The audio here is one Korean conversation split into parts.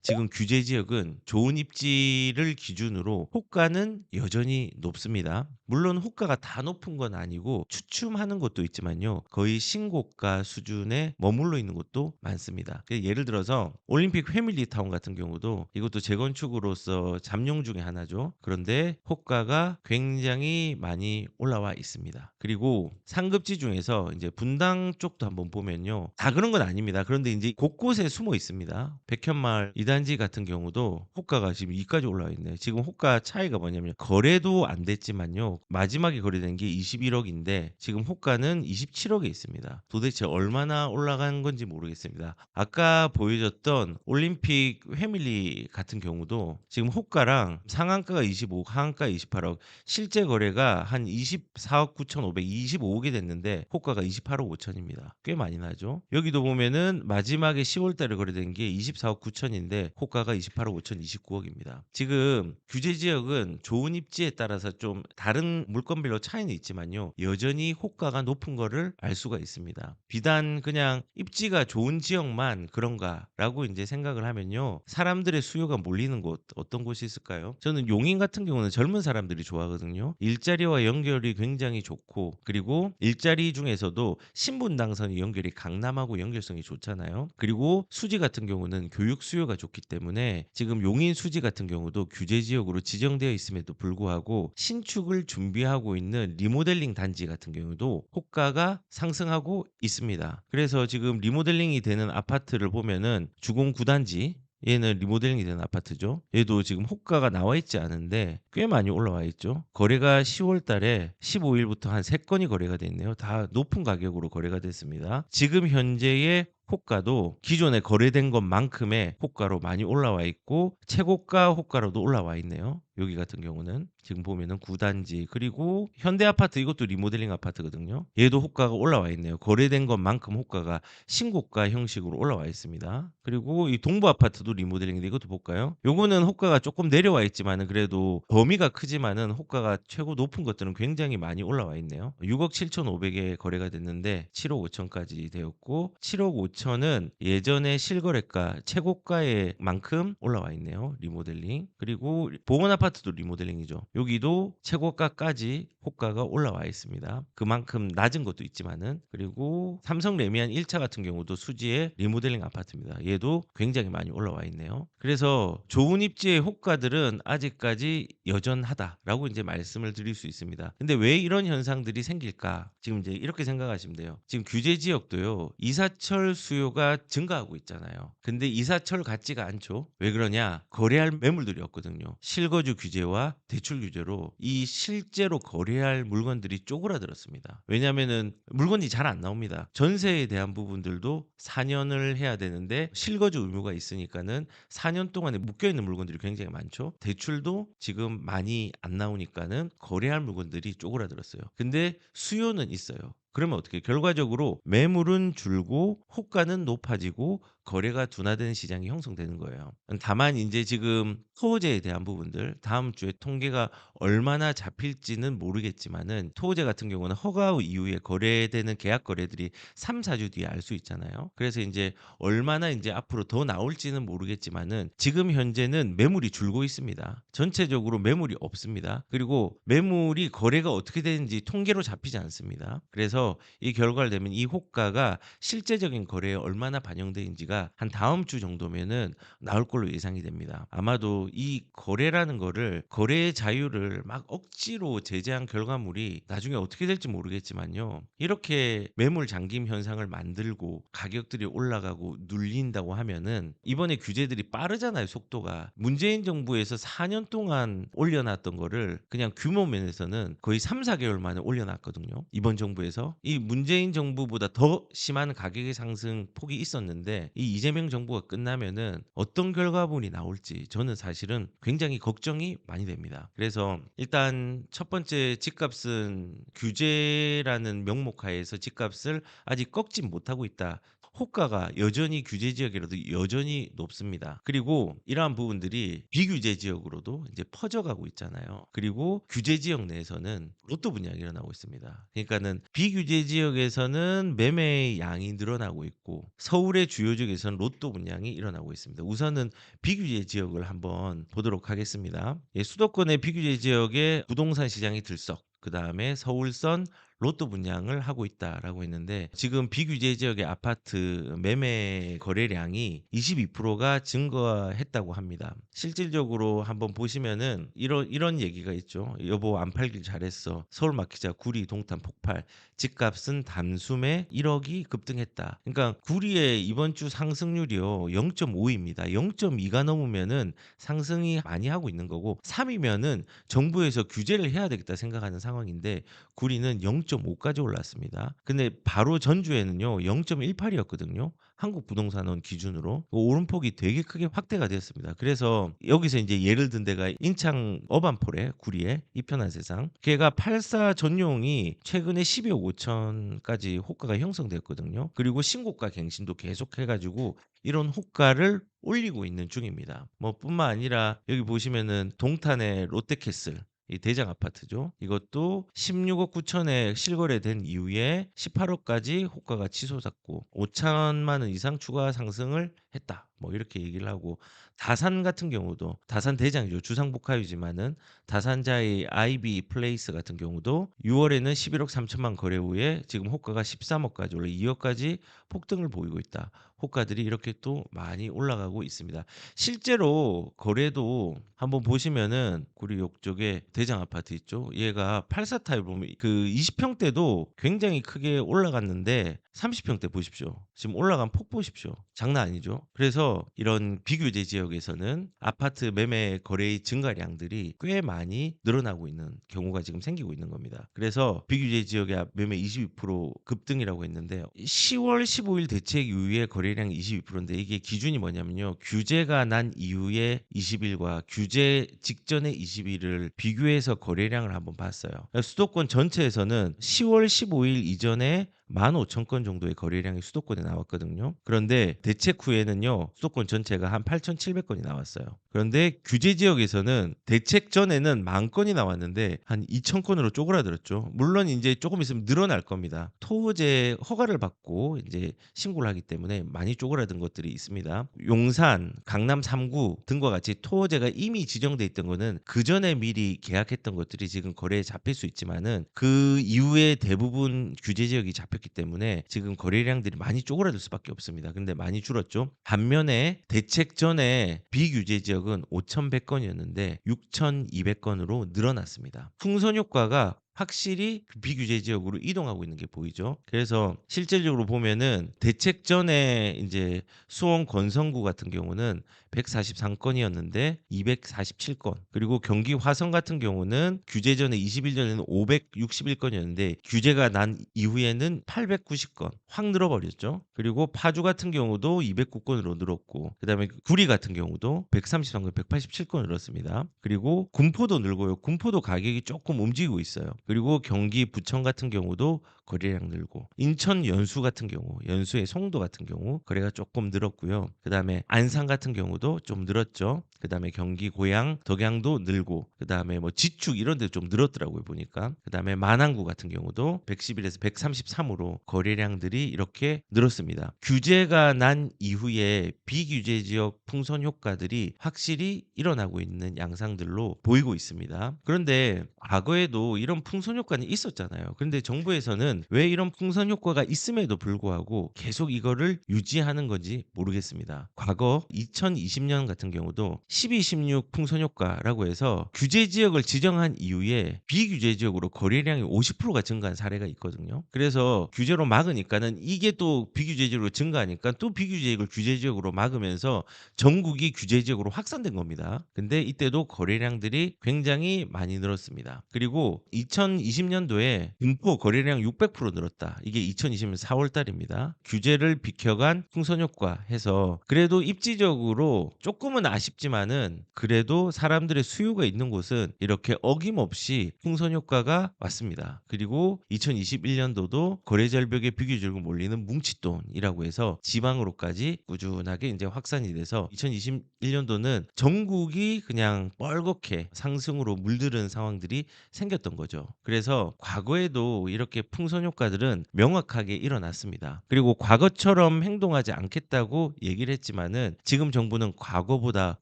지금 규제 지역은 좋은 입지를 기준으로 호가는 여전히 높습니다. 물론 호가가 다 높은 건 아니고 추춤하는 곳도 있지만요. 거의 신고가 수준에 머물러 있는 곳도 많습니다. 예를 들어서 올림픽 패밀리타운 같은 경우도 이것도 재건축으로서 잠룡 중에 하나죠. 그런데 호가가 굉장히 많이 올라와 있습니다. 그리고 상급지 중에서 이제 분당 쪽도 한번 보면요. 다 그런 건 아닙니다. 그런데 이제 곳곳에 숨어 있습니다. 백현마을 이단지 같은 경우도 호가가 지금 이까지 올라와 있네요. 지금 호가 차이가 뭐냐면 거래도 안 됐지만요. 마지막에 거래된 게 21억인데 지금 호가는 27억에 있습니다. 도대체 얼마나 올라간 건지 모르겠습니다. 아까 보여줬던 올림픽 패밀리 같은 경우도 지금 호가랑 상한가가 25억, 하한가 28억, 실제 거래가 한 24억 9,500, 25억이 됐는데 호가가 28억 5천입니다. 꽤 많이 나죠. 여기도 보면은 마지막에 10월 달에 거래된 게 24억 9천인데 호가가 28억 5천 29억입니다. 지금 규제 지역은 좋은 입지에 따라서 좀 다른 물건별로 차이는 있지만요. 여전히 호가가 높은 거를 알 수가 있습니다. 비단 그냥 입지가 좋은 지역만 그런가라고 이제 생각을 하면요. 사람들의 수요가 몰리는 곳 어떤 곳이 있을까요? 저는 용인 같은 경우는 젊은 사람들이 좋아하거든요. 일자리와 연결이 굉장히 좋고 그리고 일자리 중에서도 신분당선이 연결이 강남하고 연결성이 좋잖아요. 그리고 수지 같은 경우는 교육 수요가 좋기 때문에 지금 용인 수지 같은 경우도 규제 지역으로 지정되어 있음에도 불구하고 신축을 준비하고 있는 리모델링 단지 같은 경우도 호가가 상승하고 있습니다. 그래서 지금 리모델링이 되는 아파트를 보면은 주공 9단지 얘는 리모델링이 된 아파트죠. 얘도 지금 호가가 나와 있지 않은데 꽤 많이 올라와 있죠. 거래가 10월 달에 15일부터 한 3건이 거래가 됐네요. 다 높은 가격으로 거래가 됐습니다. 지금 현재의 호가도 기존에 거래된 것만큼의 호가로 많이 올라와 있고 최고가 호가로도 올라와 있네요. 여기 같은 경우는 지금 보면은 9단지 그리고 현대아파트 이것도 리모델링 아파트거든요. 얘도 호가가 올라와 있네요. 거래된 것만큼 호가가 신고가 형식으로 올라와 있습니다. 그리고 이 동부아파트도 리모델링인데 이것도 볼까요? 요거는 호가가 조금 내려와 있지만은 그래도 범위가 크지만은 호가가 최고 높은 것들은 굉장히 많이 올라와 있네요. 6억 7,500에 거래가 됐는데 7억 5천까지 되었고 7억 5천은 예전에 실거래가 최고가의 만큼 올라와 있네요. 리모델링. 그리고 보건 아파트도 리모델링이죠. 여기도 최고가까지 호가가 올라와 있습니다. 그만큼 낮은 것도 있지만은 그리고 삼성 레미안 1차 같은 경우도 수지의 리모델링 아파트입니다. 얘도 굉장히 많이 올라와 있네요. 그래서 좋은 입지의 호가들은 아직까지 여전하다라고 이제 말씀을 드릴 수 있습니다. 근데 왜 이런 현상들이 생길까? 지금 이제 이렇게 생각하시면 돼요. 지금 규제 지역도요. 이사철 수요가 증가하고 있잖아요. 근데 이사철 같지가 않죠. 왜 그러냐? 거래할 매물들이 없거든요. 실거주 규제와 대출 규제로 이 실제로 거래할 물건들이 쪼그라들었습니다. 왜냐면은 물건이 잘 안 나옵니다. 전세에 대한 부분들도 4년을 해야 되는데 실거주 의무가 있으니까는 4년 동안에 묶여 있는 물건들이 굉장히 많죠. 대출도 지금 많이 안 나오니까는 거래할 물건들이 쪼그라들었어요. 근데 수요는 있어요. 그러면 어떻게 결과적으로 매물은 줄고 호가는 높아지고 거래가 둔화되는 시장이 형성되는 거예요. 다만 인제 지금 토지에 대한 부분들 다음 주에 통계가 얼마나 잡힐지는 모르겠지만은 토지 같은 경우는 허가 후 이후에 거래되는 계약 거래들이 3-4주 뒤에 알 수 있잖아요. 그래서 인제 얼마나 인제 앞으로 더 나올지는 모르겠지만은 지금 현재는 매물이 줄고 있습니다. 전체적으로 매물이 없습니다. 그리고 매물이 거래가 어떻게 되는지 통계로 잡히지 않습니다. 그래서 이 결과를 내면 이 호가가 실제적인 거래에 얼마나 반영되는지가 한 다음 주 정도면은 나올 걸로 예상이 됩니다. 아마도 이 거래라는 거를 거래의 자유를 막 억지로 제재한 결과물이 나중에 어떻게 될지 모르겠지만요. 이렇게 매물 잠김 현상을 만들고 가격들이 올라가고 눌린다고 하면은 이번에 규제들이 빠르잖아요, 속도가. 문재인 정부에서 4년 동안 올려놨던 거를 그냥 규모 면에서는 거의 3-4개월 만에 올려놨거든요. 이번 정부에서. 이 문재인 정부보다 더 심한 가격의 상승 폭이 있었는데 이 이재명 정부가 끝나면은 어떤 결과물이 나올지 저는 사실은 굉장히 걱정이 많이 됩니다. 그래서 일단 첫 번째 집값은 규제라는 명목 하에서 집값을 아직 꺾지 못하고 있다. 호가가 여전히 규제 지역이라도 여전히 높습니다. 그리고 이러한 부분들이 비규제 지역으로도 이제 퍼져가고 있잖아요. 그리고 규제 지역 내에서는 로또 분양이 일어나고 있습니다. 그러니까는 비규제 지역에서는 매매의 양이 늘어나고 있고 서울의 주요 지역에 지역에서는 로또 분양이 일어나고 있습니다. 우선은 비규제 지역을 한번 보도록 하겠습니다. 예, 수도권의 비규제 지역에 부동산 시장이 들썩, 그다음에 서울선 로또 분양을 하고 있다라고 했는데, 지금 비규제 지역의 아파트 매매 거래량이 22%가 증가했다고 합니다. 실질적으로 한번 보시면은 이런 얘기가 있죠. "여보 안 팔길 잘했어. 서울 막히자 구리 동탄 폭발. 집값은 단숨에 1억이 급등했다." 그러니까 구리의 이번 주 상승률이요 0.5입니다. 0.2가 넘으면은 상승이 많이 하고 있는 거고, 3이면은 정부에서 규제를 해야 되겠다 생각하는 상황인데, 구리는 0.5까지 올랐습니다. 근데 바로 전주에는요 0.18이었거든요. 한국 부동산원 기준으로. 그 오름폭이 되게 크게 확대가 되었습니다. 그래서 여기서 이제 예를 든 데가 인창 어반폴에 구리에 이편한 세상. 걔가 84 전용이 최근에 12억 5천까지 호가가 형성됐거든요. 그리고 신고가 갱신도 계속해 가지고 이런 호가를 올리고 있는 중입니다. 뭐 뿐만 아니라 여기 보시면은 동탄의 롯데캐슬, 이 대장 아파트죠. 이것도 16억 9천에 실거래된 이후에 18억까지 호가가 치솟았고 5천만 원 이상 추가 상승을 했다. 뭐 이렇게 얘기를 하고, 다산 같은 경우도, 다산 대장이죠. 주상복합이지만은 다산자의 아이비 플레이스 같은 경우도 6월에는 11억 3천만 거래 후에 지금 호가가 13억까지 올라 2억까지 폭등을 보이고 있다. 호가들이 이렇게 또 많이 올라가고 있습니다. 실제로 거래도 한번 보시면은 구리 옆쪽에 대장 아파트 있죠. 얘가 84타입 보면 그 20평대도 굉장히 크게 올라갔는데 30평대 보십시오. 지금 올라간 폭 보십시오. 장난 아니죠. 그래서 이런 비규제 지역에서는 아파트 매매 거래의 증가량들이 꽤 많이 늘어나고 있는 경우가 지금 생기고 있는 겁니다. 그래서 비규제 지역의 매매 22% 급등이라고 했는데, 10월 15일 대책 이후에 거래량이 22%인데 이게 기준이 뭐냐면요. 규제가 난 이후에 20일과 규제 직전의 20일을 비교해서 거래량을 한번 봤어요. 수도권 전체에서는 10월 15일 이전에 15,000건 정도의 거래량이 수도권에 나왔거든요. 그런데 대책 후에는요 수도권 전체가 한 8,700건이 나왔어요. 그런데 규제 지역에서는 대책 전에는 10,000건이 나왔는데 한 2,000건으로 쪼그라들었죠. 물론 이제 조금 있으면 늘어날 겁니다. 토제 허가를 받고 이제 신고를 하기 때문에 많이 쪼그라든 것들이 있습니다. 용산, 강남 3구 등과 같이 토제가 이미 지정돼 있던 거는 그 전에 미리 계약했던 것들이 지금 거래에 잡힐 수 있지만은, 그 이후에 대부분 규제 지역이 잡혔기 때문에 지금 거래량들이 많이 쪼그라들 수밖에 없습니다. 근데 많이 줄었죠. 반면에 대책 전에 비규제 지역은 5,100건이었는데 6,200건으로 늘어났습니다. 풍선 효과가 확실히 그 비규제 지역으로 이동하고 있는 게 보이죠. 그래서 실질적으로 보면은 대책 전에 이제 수원 권성구 같은 경우는 143건이었는데 247건, 그리고 경기 화성 같은 경우는 규제 전에 20일 전에는 561건이었는데 규제가 난 이후에는 890건 확 늘어버렸죠. 그리고 파주 같은 경우도 209건으로 늘었고, 그다음에 구리 같은 경우도 133건, 187건 늘었습니다. 그리고 군포도 늘고요. 군포도 가격이 조금 움직이고 있어요. 그리고 경기 부천 같은 경우도 거래량 늘고, 인천 연수 같은 경우, 연수의 송도 같은 경우 거래가 조금 늘었고요. 그다음에 안산 같은 경우도 좀 늘었죠. 그다음에 경기 고양, 덕양도 늘고, 그다음에 뭐 지축 이런 데 좀 늘었더라고요, 보니까. 그다음에 만안구 같은 경우도 111에서 133으로 거래량들이 이렇게 늘었습니다. 규제가 난 이후에 비규제 지역 풍선 효과들이 확실히 일어나고 있는 양상들로 보이고 있습니다. 그런데 과거에도 이런 풍선 효과는 있었잖아요. 그런데 정부에서는 왜 이런 풍선 효과가 있음에도 불구하고 계속 이거를 유지하는 건지 모르겠습니다. 과거 2020년 같은 경우도 12.16 풍선 효과라고 해서 규제 지역을 지정한 이후에 비규제 지역으로 거래량이 50%가 증가한 사례가 있거든요. 그래서 규제로 막으니까는 이게 또 비규제 지역으로 증가하니까 또 비규제 지역을 규제 지역으로 막으면서 전국이 규제 지역으로 확산된 겁니다. 근데 이때도 거래량들이 굉장히 많이 늘었습니다. 그리고 2020년도에 분포 거래량 600% 늘었다. 이게 2020년 4월 달입니다. 규제를 비켜간 풍선 효과 해서 그래도 입지적으로 조금은 아쉽지만 있지만은 그래도 사람들의 수요가 있는 곳은 이렇게 어김없이 풍선 효과가 왔습니다. 그리고 2021 년도도 거래 절벽에 비교적으로 몰리는 뭉칫돈이라고 해서 지방으로까지 꾸준하게 이제 확산이 돼서 2021 년도는 전국이 그냥 뻘겋게 상승으로 물들은 상황들이 생겼던 거죠. 그래서 과거에도 이렇게 풍선 효과들은 명확하게 일어났습니다. 그리고 과거처럼 행동하지 않겠다고 얘기를 했지만은 지금 정부는 과거보다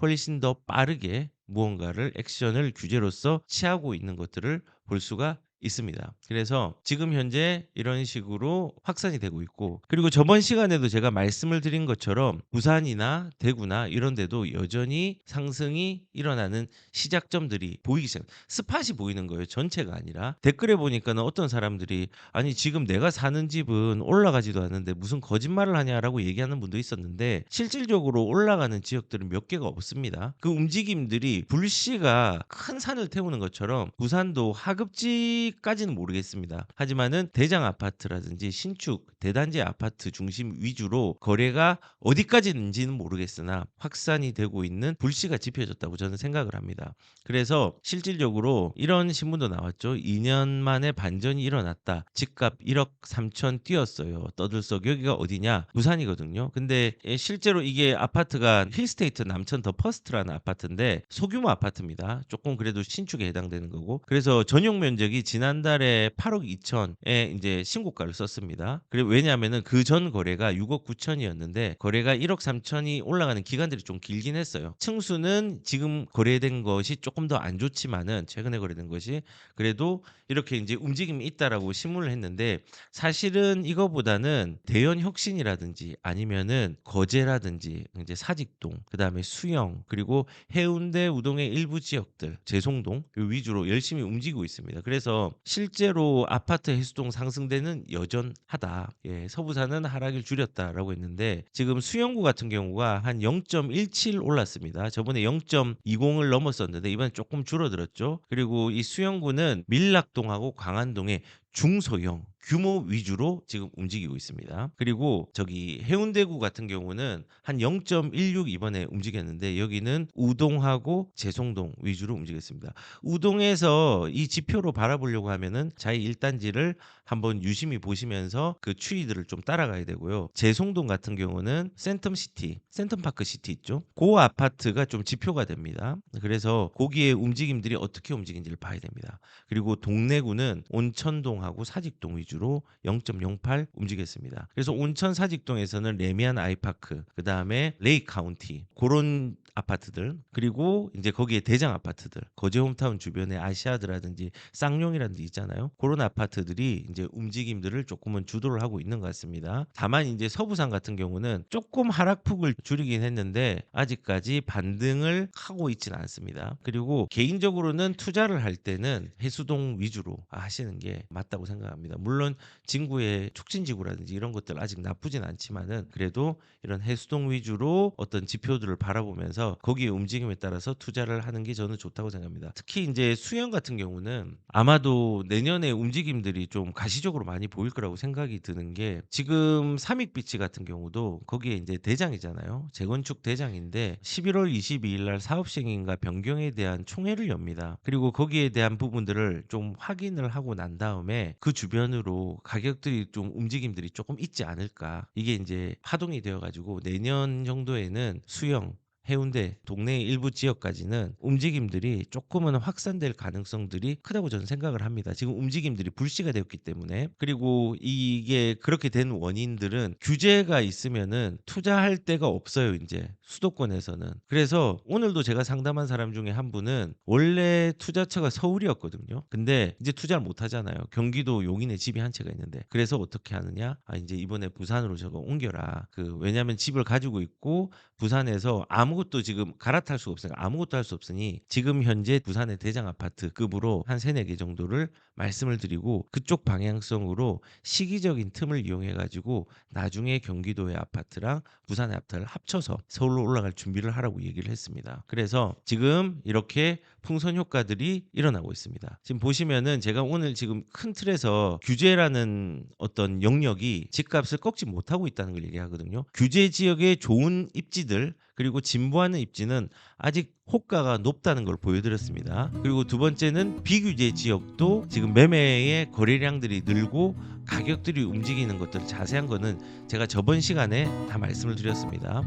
훨씬 더 빠르게 무언가를 액션을 규제로서 취하고 있는 것들을 볼 수가 있습니다. 그래서 지금 현재 이런 식으로 확산이 되고 있고, 그리고 저번 시간에도 제가 말씀을 드린 것처럼 부산이나 대구나 이런 데도 여전히 상승이 일어나는 시작점들이 보이기 시작, 스팟이 보이는 거예요. 전체가 아니라. 댓글에 보니까는 어떤 사람들이 아니 지금 내가 사는 집은 올라가지도 않는데 무슨 거짓말을 하냐라고 얘기하는 분도 있었는데, 실질적으로 올라가는 지역들은 몇 개가 없습니다. 그 움직임들이 불씨가 큰 산을 태우는 것처럼 부산도 하급지까지는 모르겠습니다. 하지만은 대장 아파트라든지 신축 대단지 아파트 중심 위주로 거래가 어디까지인지는 모르겠으나 확산이 되고 있는 불씨가 지펴졌다고 저는 생각을 합니다. 그래서 실질적으로 이런 신문도 나왔죠. 2년 만에 반전이 일어났다. 집값 1억 3천 뛰었어요. 떠들썩. 여기가 어디냐? 부산이거든요. 근데 실제로 이게 아파트가 힐스테이트 남천 더 퍼스트라는 아파트인데 소규모 아파트입니다. 조금 그래도 신축에 해당되는 거고. 그래서 전용 면적이 지난달에 8억 2천에 이제 신고가를 썼습니다. 그리고 왜냐하면은 그 전 거래가 6억 9천이었는데 거래가 1억 3천이 올라가는 기간들이 좀 길긴 했어요. 층수는 지금 거래된 것이 조금 더 안 좋지만은 최근에 거래된 것이 그래도 이렇게 이제 움직임이 있다라고 신문을 했는데, 사실은 이거보다는 대연 혁신이라든지 아니면은 거제라든지 이제 사직동, 그다음에 수영, 그리고 해운대 우동의 일부 지역들, 제송동 요 위주로 열심히 움직이고 있습니다. 그래서 실제로 아파트 해수동 상승세는 여전하다. 예, 서부산은 하락을 줄였다라고 했는데 지금 수영구 같은 경우가 한 0.17 올랐습니다. 저번에 0.20을 넘었었는데 이번에 조금 줄어들었죠. 그리고 이 수영구는 밀락동하고 광안동의 중소형 규모 위주로 지금 움직이고 있습니다. 그리고 저기 해운대구 같은 경우는 한 0.16 이번에 움직였는데 여기는 우동하고 제송동 위주로 움직였습니다. 우동에서 이 지표로 바라보려고 하면은 자이 1단지를 한번 유심히 보시면서 그 추이들을 좀 따라가야 되고요. 제송동 같은 경우는 센텀시티, 센텀파크시티 있죠. 그 아파트가 좀 지표가 됩니다. 그래서 거기에 움직임들이 어떻게 움직이는지를 봐야 됩니다. 그리고 동래구는 온천동하고 사직동 위주로 0.08 움직였습니다. 그래서 온천 사직동에서는 레미안 아이파크, 그 다음에 레이 카운티 그런 아파트들, 그리고 이제 거기에 대장 아파트들, 거제 홈타운 주변에 아시아드라든지 쌍용이라든지 있잖아요. 그런 아파트들이 이제 움직임들을 조금은 주도를 하고 있는 것 같습니다. 다만 이제 서부산 같은 경우는 조금 하락폭을 줄이긴 했는데 아직까지 반등을 하고 있지는 않습니다. 그리고 개인적으로는 투자를 할 때는 해수동 위주로 하시는 게 맞다고 생각합니다. 물론 진구의 촉진지구라든지 이런 것들 아직 나쁘진 않지만은 그래도 이런 해수동 위주로 어떤 지표들을 바라보면서 거기에 움직임에 따라서 투자를 하는 게 저는 좋다고 생각합니다. 특히 이제 수영 같은 경우는 아마도 내년에 움직임들이 좀 가시적으로 많이 보일 거라고 생각이 드는 게, 지금 삼익비치 같은 경우도 거기에 이제 대장이잖아요. 재건축 대장인데 11월 22일 날 사업 시행인가 변경에 대한 총회를 엽니다. 그리고 거기에 대한 부분들을 좀 확인을 하고 난 다음에 그 주변으로 가격들이 좀 움직임들이 조금 있지 않을까. 이게 이제 파동이 되어 가지고 내년 정도에는 수영, 해운대, 동네 일부 지역까지는 움직임들이 조금은 확산될 가능성들이 크다고 저는 생각을 합니다. 지금 움직임들이 불씨가 되었기 때문에. 그리고 이게 그렇게 된 원인들은 규제가 있으면은 투자할 데가 없어요, 이제 수도권에서는. 그래서 오늘도 제가 상담한 사람 중에 한 분은 원래 투자처가 서울이었거든요. 근데 이제 투자를 못 하잖아요. 경기도 용인에 집이 한 채가 있는데. 그래서 어떻게 하느냐? 아, 이제 이번에 부산으로 저거 옮겨라. 왜냐면 집을 가지고 있고 부산에서 아무것도 지금 갈아탈 수가 없으니까 아무것도 할 수 없으니 지금 현재 부산의 대장 아파트급으로 한 3-4개 정도를 말씀을 드리고, 그쪽 방향성으로 시기적인 틈을 이용해 가지고 나중에 경기도의 아파트랑 부산의 아파트를 합쳐서 서울로 올라갈 준비를 하라고 얘기를 했습니다. 그래서 지금 이렇게 풍선 효과들이 일어나고 있습니다. 지금 보시면은 제가 오늘 지금 큰 틀에서 규제라는 어떤 영역이 집값을 꺾지 못하고 있다는 걸 얘기하거든요. 규제 지역의 좋은 입지들, 그리고 진보하는 입지는 아직 호가가 높다는 걸 보여드렸습니다. 그리고 두 번째는 비규제 지역도 지금 매매의 거래량들이 늘고 가격들이 움직이는 것들, 자세한 거는 제가 저번 시간에 다 말씀을 드렸습니다.